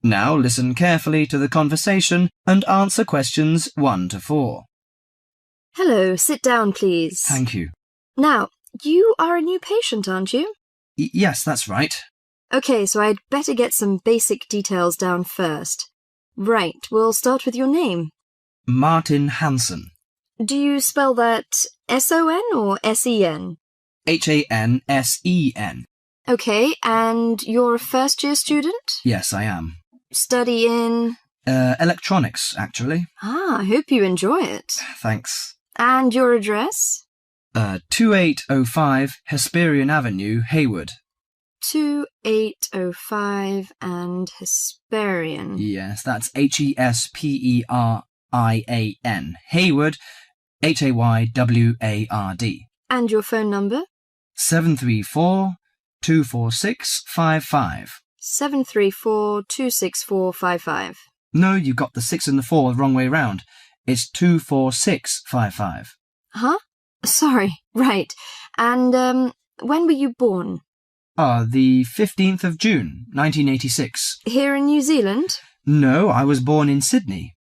Now listen carefully to the conversation and answer questions 1 to 4. Hello, sit down, please. Thank you. Now, you are a new patient, aren't you? Yes, that's right. Okay, so I'd better get some basic details down first. Right, we'll start with your name. Martin Hansen. Do you spell that S-O-N or S-E-N? Hansen. Okay, and you're a first-year student? Yes, I am. Study in? Electronics, actually. I hope you enjoy it. Thanks. And your address? 2805 Hesperian Avenue, Hayward. 2805 and Hesperian. Yes, that's Hesperian. Hayward, Hayward. And your phone number? 734-246-55. 734-264-55. No, you got the 6 and the 4 the wrong way round. It's 246-55. Huh? Sorry, right. And, when were you born? The 15th of June, 1986. Here in New Zealand? No, I was born in Sydney.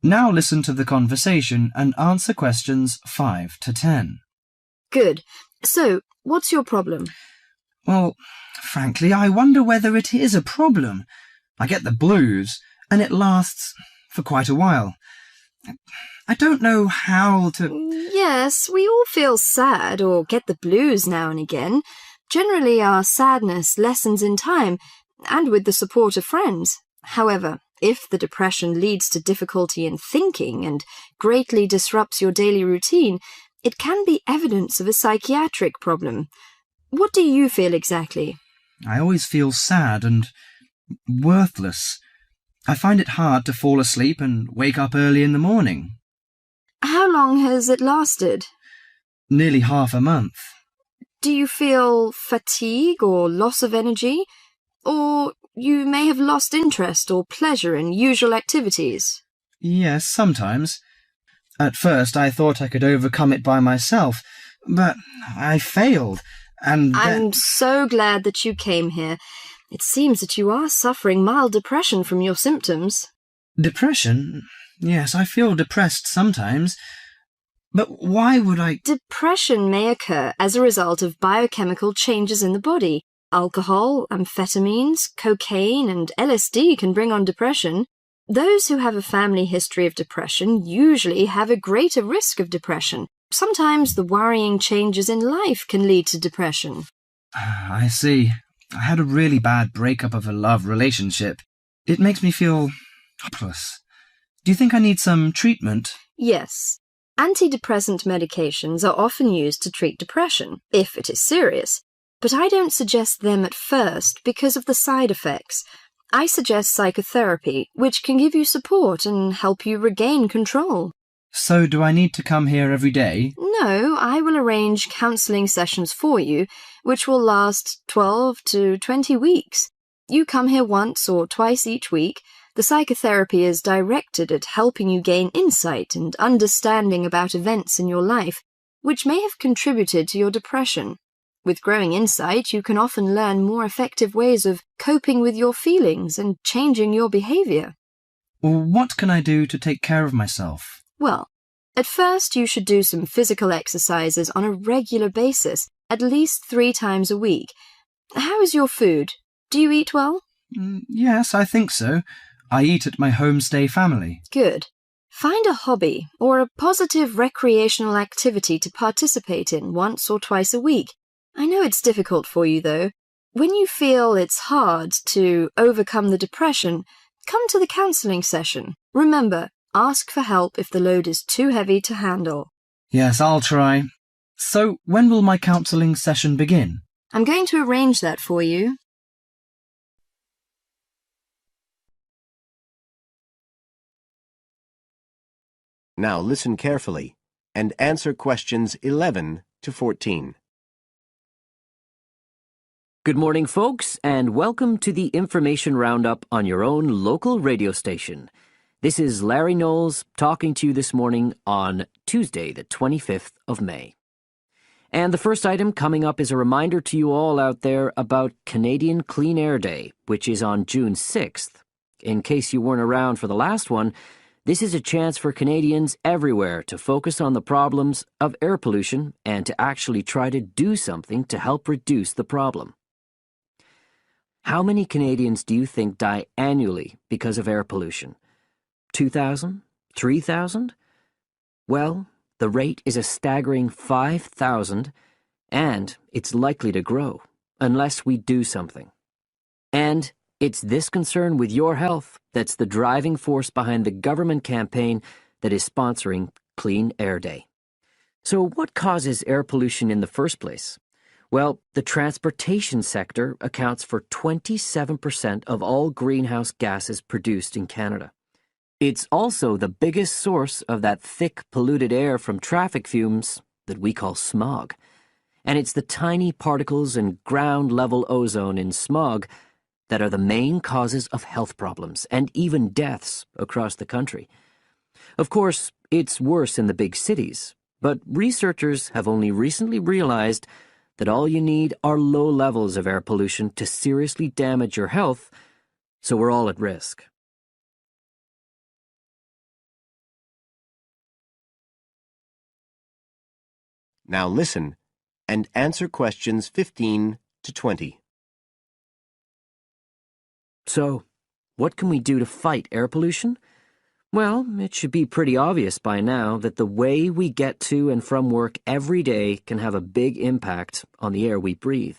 Now listen to the conversation and answer questions 5 to 10. Good. So, what's your problem? Well, frankly, I wonder whether it is a problem. I get the blues, and it lasts for quite a while. I don't know how to... Yes, we all feel sad or get the blues now and again. Generally, our sadness lessens in time, and with the support of friends. However, if the depression leads to difficulty in thinking and greatly disrupts your daily routine, it can be evidence of a psychiatric problem. What do you feel exactly? I always feel sad and worthless. I find it hard to fall asleep and wake up early in the morning. How long has it lasted? Nearly half a month. Do you feel fatigue or loss of energy? Or you may have lost interest or pleasure in usual activities? Yes, sometimes. At first I thought I could overcome it by myself, but I failed, and I'm so glad that you came here. It seems that you are suffering mild depression from your symptoms. Depression? Yes, I feel depressed sometimes. But why would I... Depression may occur as a result of biochemical changes in the body. Alcohol, amphetamines, cocaine, and LSD can bring on depression. Those who have a family history of depression usually have a greater risk of depression. Sometimes the worrying changes in life can lead to depression. I see. I had a really bad breakup of a love relationship. It makes me feel hopeless. Do you think I need some treatment? Yes. Antidepressant medications are often used to treat depression, if it is serious. But I don't suggest them at first because of the side effects. I suggest psychotherapy, which can give you support and help you regain control. So do I need to come here every day? No, I will arrange counselling sessions for you, which will last 12 to 20 weeks. You come here once or twice each week. The psychotherapy is directed at helping you gain insight and understanding about events in your life, which may have contributed to your depression. With growing insight, you can often learn more effective ways of coping with your feelings and changing your behaviour. What can I do to take care of myself? Well, at first you should do some physical exercises on a regular basis, at least 3 times a week. How is your food? Do you eat well? Yes, I think so. I eat at my homestay family. Good. Find a hobby or a positive recreational activity to participate in once or twice a week. I know it's difficult for you, though. When you feel it's hard to overcome the depression, come to the counselling session. Remember, ask for help if the load is too heavy to handle. Yes, I'll try. So, when will my counselling session begin? I'm going to arrange that for you. Now listen carefully and answer questions 11 to 14. Good morning, folks, and welcome to the information roundup on your own local radio station. This is Larry Knowles talking to you this morning on Tuesday, the 25th of May. And the first item coming up is a reminder to you all out there about Canadian Clean Air Day, which is on June 6th. In case you weren't around for the last one, this is a chance for Canadians everywhere to focus on the problems of air pollution and to actually try to do something to help reduce the problem. How many Canadians do you think die annually because of air pollution? 2,000? 3,000? Well, the rate is a staggering 5,000, and it's likely to grow unless we do something. And it's this concern with your health that's the driving force behind the government campaign that is sponsoring Clean Air Day. So what causes air pollution in the first place? Well, the transportation sector accounts for 27% of all greenhouse gases produced in Canada. It's also the biggest source of that thick, polluted air from traffic fumes that we call smog. And it's the tiny particles and ground-level ozone in smog that are the main causes of health problems and even deaths across the country. Of course, it's worse in the big cities, but researchers have only recently realized that all you need are low levels of air pollution to seriously damage your health, so we're all at risk. Now listen and answer questions 15 to 20. So, what can we do to fight air pollution? Well, it should be pretty obvious by now that the way we get to and from work every day can have a big impact on the air we breathe.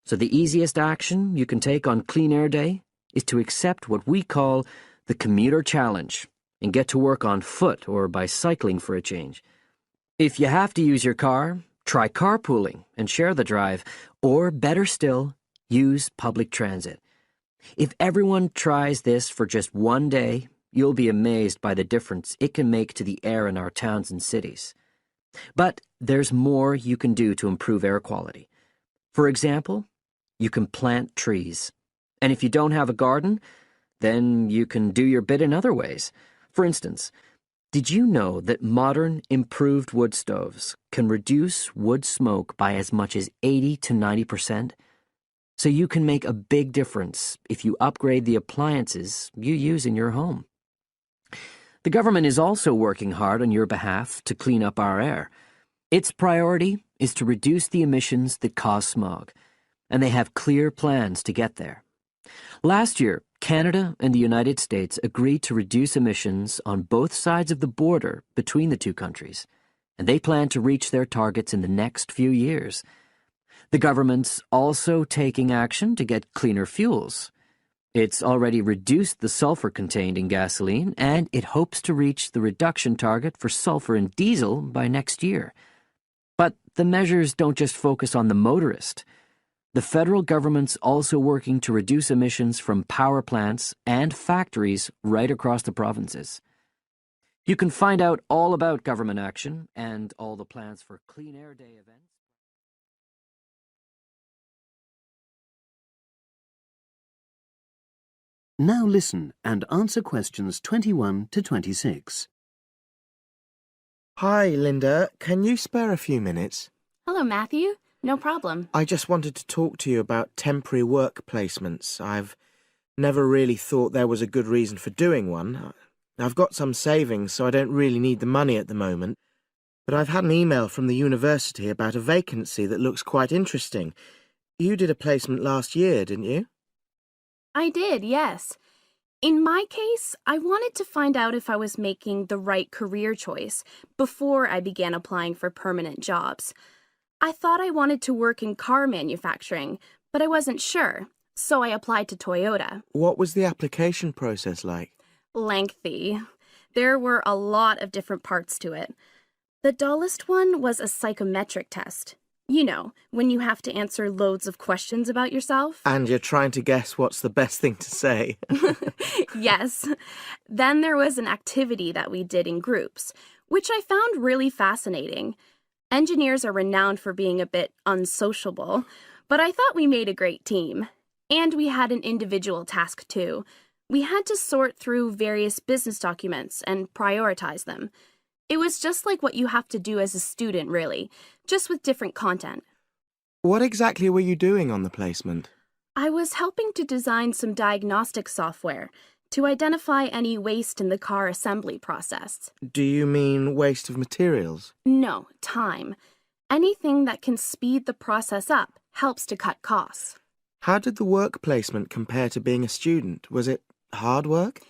So the easiest action you can take on Clean Air Day is to accept what we call the commuter challenge and get to work on foot or by cycling for a change. If you have to use your car, try carpooling and share the drive, or better still, use public transit. If everyone tries this for just one day, you'll be amazed by the difference it can make to the air in our towns and cities. But there's more you can do to improve air quality. For example, you can plant trees. And if you don't have a garden, then you can do your bit in other ways. For instance, did you know that modern, improved wood stoves can reduce wood smoke by as much as 80 to 90%? So you can make a big difference if you upgrade the appliances you use in your home. The government is also working hard on your behalf to clean up our air. Its priority is to reduce the emissions that cause smog, and they have clear plans to get there. Last year, Canada and the United States agreed to reduce emissions on both sides of the border between the two countries, and they plan to reach their targets in the next few years. The government's also taking action to get cleaner fuels. It's already reduced the sulfur contained in gasoline, and it hopes to reach the reduction target for sulfur in diesel by next year. But the measures don't just focus on the motorist. The federal government's also working to reduce emissions from power plants and factories right across the provinces. You can find out all about government action and all the plans for Clean Air Day events. Now listen and answer questions 21 to 26. Hi, Linda. Can you spare a few minutes? Hello, Matthew. No problem. I just wanted to talk to you about temporary work placements. I've never really thought there was a good reason for doing one. I've got some savings, so I don't really need the money at the moment. But I've had an email from the university about a vacancy that looks quite interesting. You did a placement last year, didn't you? I did, yes. In my case, I wanted to find out if I was making the right career choice before I began applying for permanent jobs. I thought I wanted to work in car manufacturing, but I wasn't sure, so I applied to Toyota. What was the application process like? Lengthy. There were a lot of different parts to it. The dullest one was a psychometric test. You know, when you have to answer loads of questions about yourself. And you're trying to guess what's the best thing to say. Yes. Then there was an activity that we did in groups, which I found really fascinating. Engineers are renowned for being a bit unsociable, but I thought we made a great team. And we had an individual task too. We had to sort through various business documents and prioritize them. It was just like what you have to do as a student, really. just with different content. What exactly were you doing on the placement? I was helping to design some diagnostic software to identify any waste in the car assembly process. Do you mean waste of materials? No, time. Anything that can speed the process up helps to cut costs. How did the work placement compare to being a student? Was it hard work?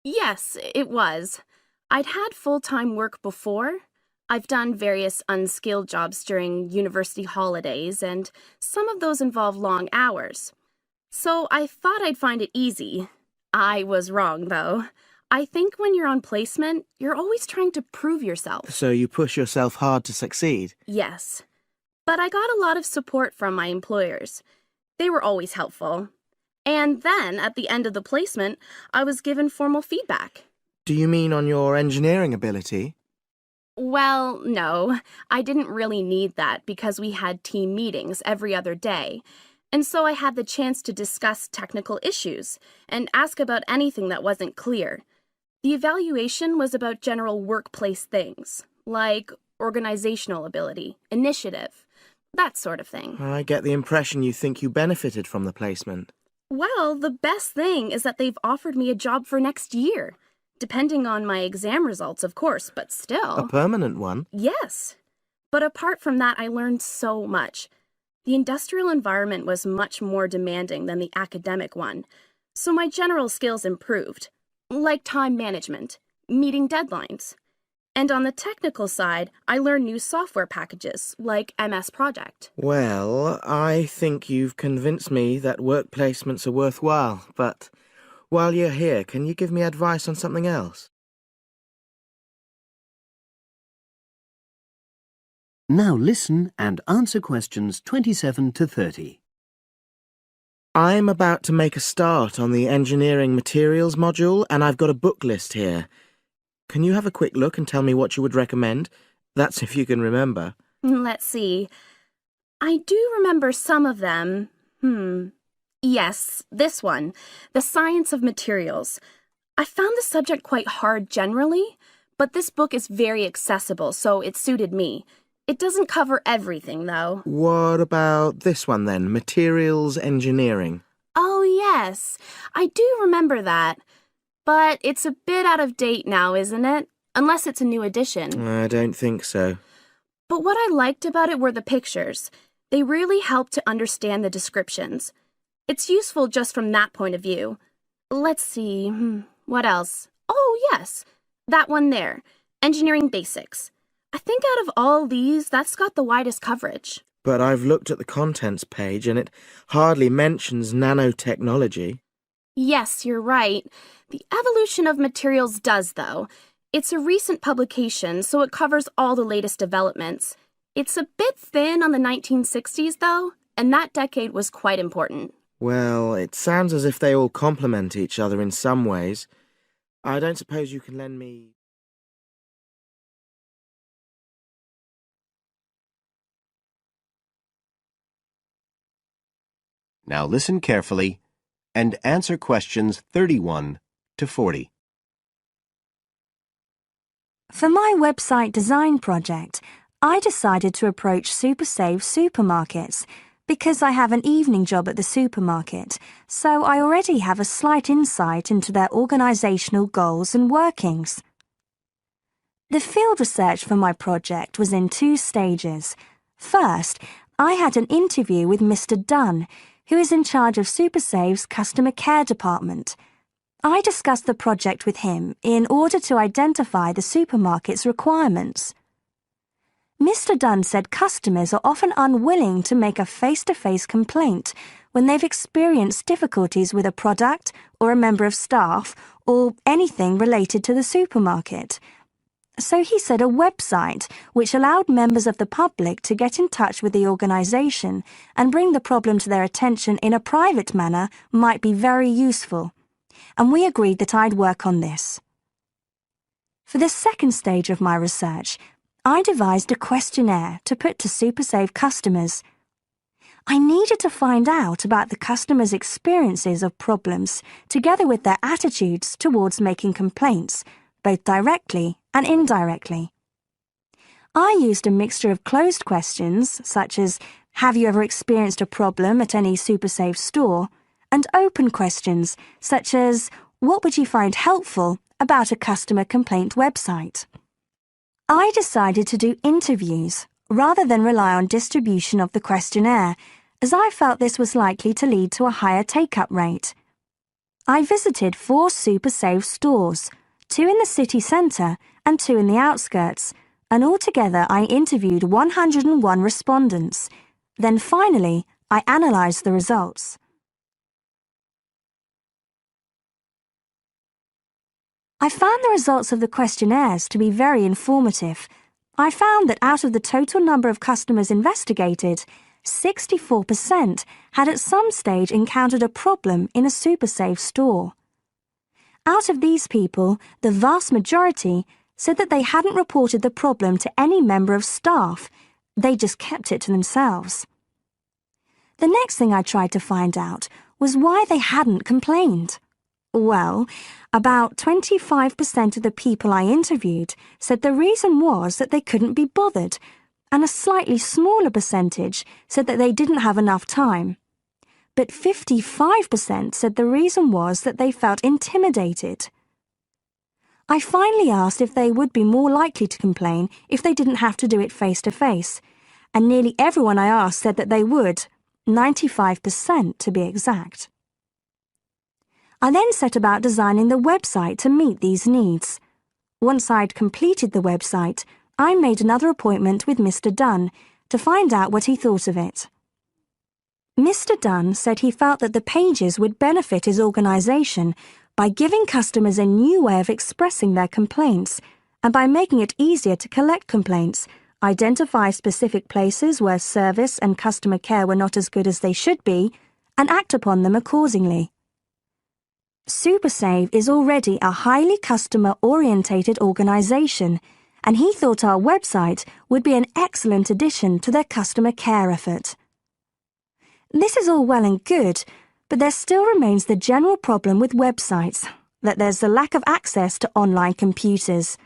Yes, it was. I'd had full-time work before. I've done various unskilled jobs during university holidays, and some of those involve long hours. So I thought I'd find it easy. I was wrong, though. I think when you're on placement, you're always trying to prove yourself. So you push yourself hard to succeed? Yes. But I got a lot of support from my employers. They were always helpful. And then, at the end of the placement, I was given formal feedback. Do you mean on your engineering ability? Well, no. I didn't really need that because we had team meetings every other day. And so I had the chance to discuss technical issues and ask about anything that wasn't clear. The evaluation was about general workplace things, like organizational ability, initiative, that sort of thing. I get the impression you think you benefited from the placement. Well, the best thing is that they've offered me a job for next year. Depending on my exam results, of course, but still. A permanent one? Yes. But apart from that, I learned so much. The industrial environment was much more demanding than the academic one, so my general skills improved, like time management, meeting deadlines. And on the technical side, I learned new software packages, like MS Project. Well, I think you've convinced me that work placements are worthwhile, but while you're here, can you give me advice on something else? Now listen and answer questions 27 to 30. I'm about to make a start on the engineering materials module, and I've got a book list here. Can you have a quick look and tell me what you would recommend? That's if you can remember. Let's see. I do remember some of them. Yes, this one, The Science of Materials. I found the subject quite hard generally, but this book is very accessible, so it suited me. It doesn't cover everything, though. What about this one then, Materials Engineering? Oh, yes, I do remember that. But it's a bit out of date now, isn't it? Unless it's a new edition. I don't think so. But what I liked about it were the pictures. They really helped to understand the descriptions. It's useful just from that point of view. Let's see, what else? Oh, yes, that one there, Engineering Basics. I think out of all these, that's got the widest coverage. But I've looked at the contents page and it hardly mentions nanotechnology. Yes, you're right. The evolution of materials does, though. It's a recent publication, so it covers all the latest developments. It's a bit thin on the 1960s, though, and that decade was quite important. Well, it sounds as if they all complement each other in some ways. I don't suppose you can lend me... Now listen carefully and answer questions 31 to 40. For my website design project, I decided to approach SuperSave supermarkets because I have an evening job at the supermarket, so I already have a slight insight into their organisational goals and workings. The field research for my project was in 2 stages. First, I had an interview with Mr. Dunn, who is in charge of SuperSave's customer care department. I discussed the project with him in order to identify the supermarket's requirements. Mr. Dunn said customers are often unwilling to make a face-to-face complaint when they've experienced difficulties with a product or a member of staff or anything related to the supermarket. So he said a website which allowed members of the public to get in touch with the organisation and bring the problem to their attention in a private manner might be very useful, and we agreed that I'd work on this. For the second stage of my research, I devised a questionnaire to put to SuperSave customers. I needed to find out about the customers' experiences of problems together with their attitudes towards making complaints, both directly and indirectly. I used a mixture of closed questions, such as, have you ever experienced a problem at any SuperSave store? And open questions, such as, what would you find helpful about a customer complaint website? I decided to do interviews rather than rely on distribution of the questionnaire, as I felt this was likely to lead to a higher take-up rate. I visited 4 SuperSave stores, 2 in the city centre and 2 in the outskirts, and altogether I interviewed 101 respondents. Then finally, I analysed the results. I found the results of the questionnaires to be very informative. I found that out of the total number of customers investigated, 64% had at some stage encountered a problem in a SuperSave store. Out of these people, the vast majority said that they hadn't reported the problem to any member of staff. They just kept it to themselves. The next thing I tried to find out was why they hadn't complained. Well, about 25% of the people I interviewed said the reason was that they couldn't be bothered, and a slightly smaller percentage said that they didn't have enough time. But 55% said the reason was that they felt intimidated. I finally asked if they would be more likely to complain if they didn't have to do it face-to-face, and nearly everyone I asked said that they would, 95% to be exact. I then set about designing the website to meet these needs. Once I'd completed the website, I made another appointment with Mr. Dunn to find out what he thought of it. Mr. Dunn said he felt that the pages would benefit his organisation by giving customers a new way of expressing their complaints and by making it easier to collect complaints, identify specific places where service and customer care were not as good as they should be, and act upon them accordingly. SuperSave is already a highly customer-orientated organisation, and he thought our website would be an excellent addition to their customer care effort. This is all well and good, but there still remains the general problem with websites, that there's the lack of access to online computers.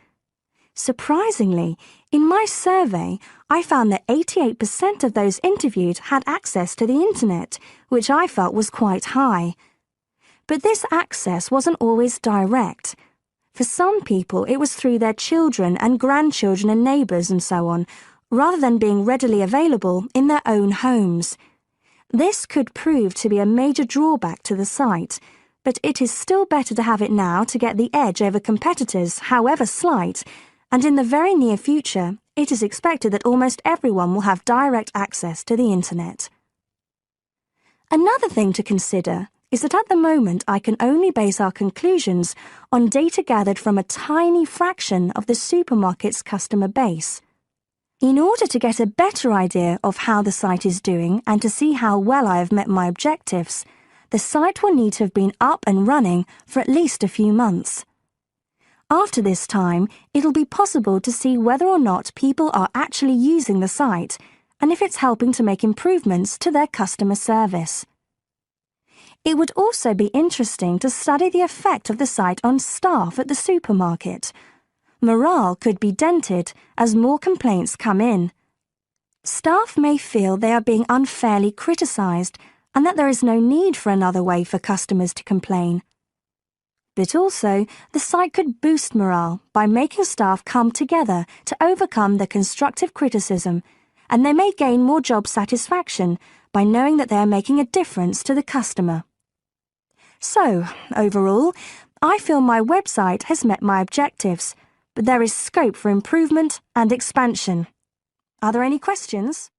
Surprisingly, in my survey, I found that 88% of those interviewed had access to the internet, which I felt was quite high. But this access wasn't always direct. For some people, it was through their children and grandchildren and neighbours and so on, rather than being readily available in their own homes. This could prove to be a major drawback to the site, but it is still better to have it now to get the edge over competitors, however slight, and in the very near future, it is expected that almost everyone will have direct access to the internet. Another thing to consider is that at the moment I can only base our conclusions on data gathered from a tiny fraction of the supermarket's customer base. In order to get a better idea of how the site is doing and to see how well I have met my objectives, the site will need to have been up and running for at least a few months. After this time, it'll be possible to see whether or not people are actually using the site and if it's helping to make improvements to their customer service. It would also be interesting to study the effect of the site on staff at the supermarket. Morale could be dented as more complaints come in. Staff may feel they are being unfairly criticised and that there is no need for another way for customers to complain. But also, the site could boost morale by making staff come together to overcome the constructive criticism, and they may gain more job satisfaction by knowing that they are making a difference to the customer. So, overall, I feel my website has met my objectives, but there is scope for improvement and expansion. Are there any questions?